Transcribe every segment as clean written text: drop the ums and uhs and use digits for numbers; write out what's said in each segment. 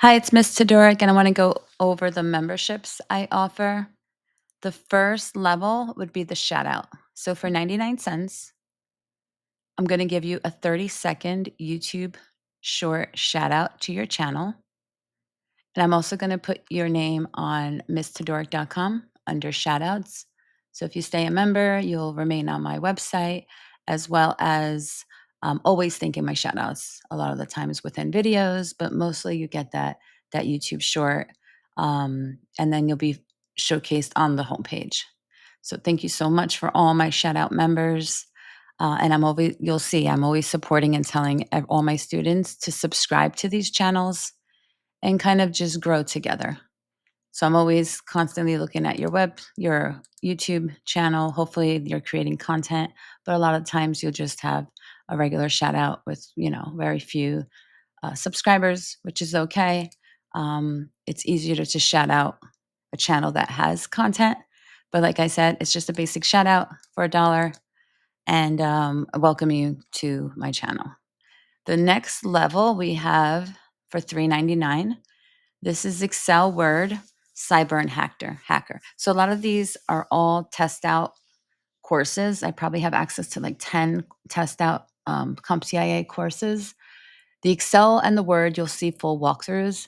Hi, it's Miss Todoric, and I want to go over the memberships I offer. The first level would be the shout out. So for 99 cents, I'm going to give you a 30-second YouTube short shout out to your channel. And I'm also going to put your name on misstodoric.com under shout outs. So if you stay a member, you'll remain on my website, as well as always thinking my shout outs a lot of the times within videos, but mostly you get that YouTube short, and then you'll be showcased on the homepage. So thank you so much for all my shout out members. And you'll see, I'm always supporting and telling all my students to subscribe to these channels and kind of just grow together. So I'm always constantly looking at your YouTube channel. Hopefully you're creating content, but a lot of times you'll just have a regular shout out with, very few subscribers, which is okay. It's easier to shout out a channel that has content. But like I said, it's just a basic shout out for $1 and I welcome you to my channel. The next level we have for $3.99. This is Excel, Word, Cyber, and Hacker. So a lot of these are all test out courses. I probably have access to like 10 test out comptia courses. The Excel and the Word, you'll see full walkthroughs.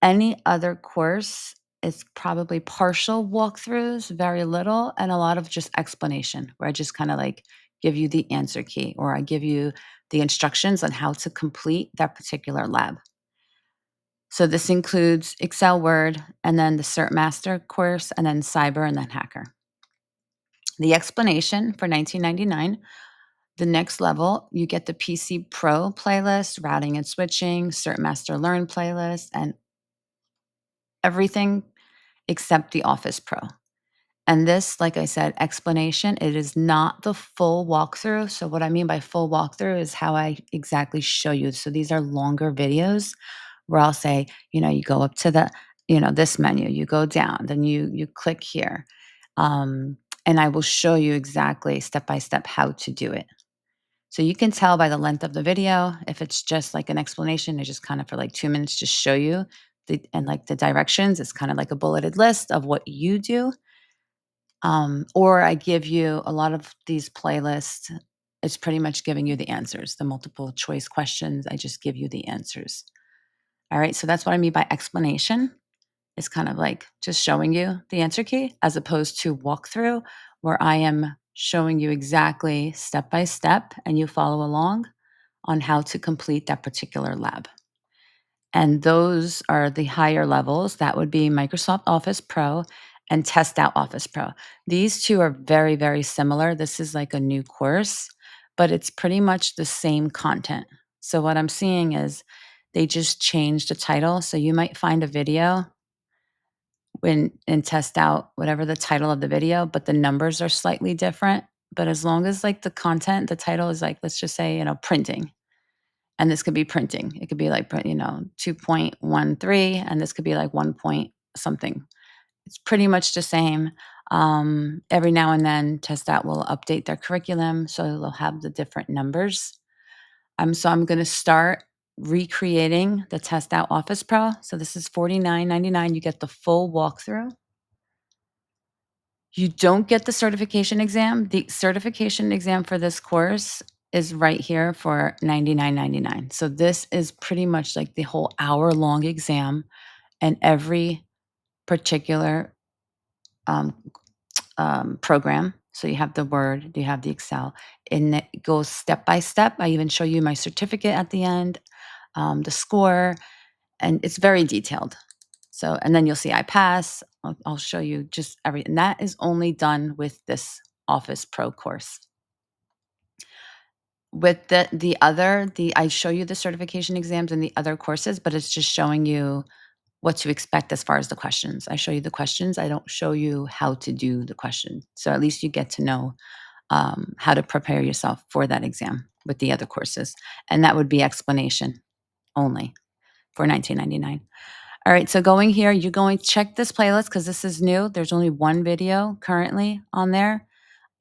Any other course is probably partial walkthroughs, very little, and a lot of just explanation, where I just kind of like give you the answer key or I give you the instructions on how to complete that particular lab. So this includes Excel, Word, and then the Cert Master course, and then Cyber, and then Hacker. The explanation for $19.99. The next level, you get the PC Pro playlist, routing and switching, Cert Master Learn playlist, and everything except the Office Pro. And this, like I said, explanation, it is not the full walkthrough. So what I mean by full walkthrough is how I exactly show you. So these are longer videos where I'll say, you go up to the, this menu, you go down, then you click here. And I will show you exactly step by step how to do it. So you can tell by the length of the video, if it's just like an explanation, it's just kind of for like 2 minutes, just show you and like the directions. It's kind of like a bulleted list of what you do. Or I give you a lot of these playlists. It's pretty much giving you the answers, the multiple choice questions. I just give you the answers. All right. So that's what I mean by explanation. It's kind of like just showing you the answer key as opposed to walkthrough, where I am showing you exactly step by step and you follow along on how to complete that particular lab. And those are the higher levels. That would be Microsoft Office Pro and Test Out Office Pro. These two are very, very similar. This is like a new course, but it's pretty much the same content. So what I'm seeing is they just changed the title. So you might find a video and test out whatever the title of the video, but the numbers are slightly different. But as long as like the content, the title is like, let's just say, printing. And this could be printing. It could be like, 2.13, and this could be like 1 point something. It's pretty much the same. Every now and then, Test Out will update their curriculum, so they'll have the different numbers. So I'm going to start recreating the Test Out Office Pro. So this is $49.99. You get the full walkthrough. You don't get the certification exam. The certification exam for this course is right here for $99.99. So this is pretty much like the whole hour-long exam, and every particular program. So you have the Word, you have the Excel, and it goes step by step. I even show you my certificate at the end, the score, and it's very detailed. So, and then you'll see I pass. I'll show you just everything. That is only done with this Office Pro course. With I show you the certification exams and the other courses, but it's just showing you what to expect as far as the questions. I show you the questions. I don't show you how to do the question. So at least you get to know how to prepare yourself for that exam with the other courses. And that would be explanation only for $19.99. All right, so going here, you're going to check this playlist because this is new. There's only one video currently on there.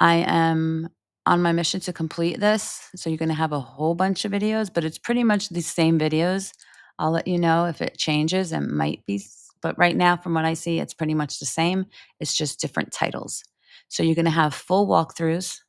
I am on my mission to complete this. So you're going to have a whole bunch of videos, but it's pretty much the same videos I'll let you know if it changes. It might be, but right now, from what I see, it's pretty much the same. It's just different titles. So you're going to have full walkthroughs,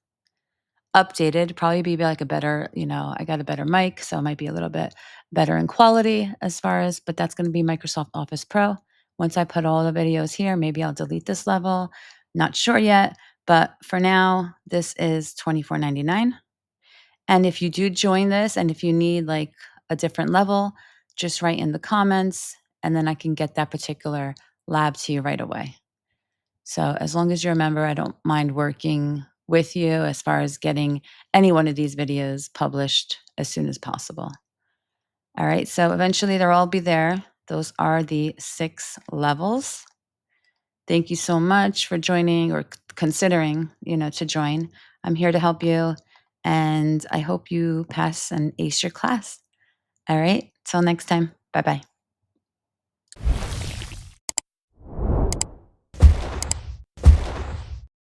updated, probably be like a better, I got a better mic, so it might be a little bit better in quality as far as, but that's going to be Microsoft Office Pro. Once I put all the videos here, maybe I'll delete this level. Not sure yet, but for now, this is $24.99. And if you do join this and if you need like a different level, just write in the comments and then I can get that particular lab to you right away. So as long as you're a member, I don't mind working with you as far as getting any one of these videos published as soon as possible. All right, so eventually they'll all be there. Those are the 6 levels. Thank you so much for joining or considering, to join. I'm here to help you, and I hope you pass and ace your class. All right, till next time. Bye-bye.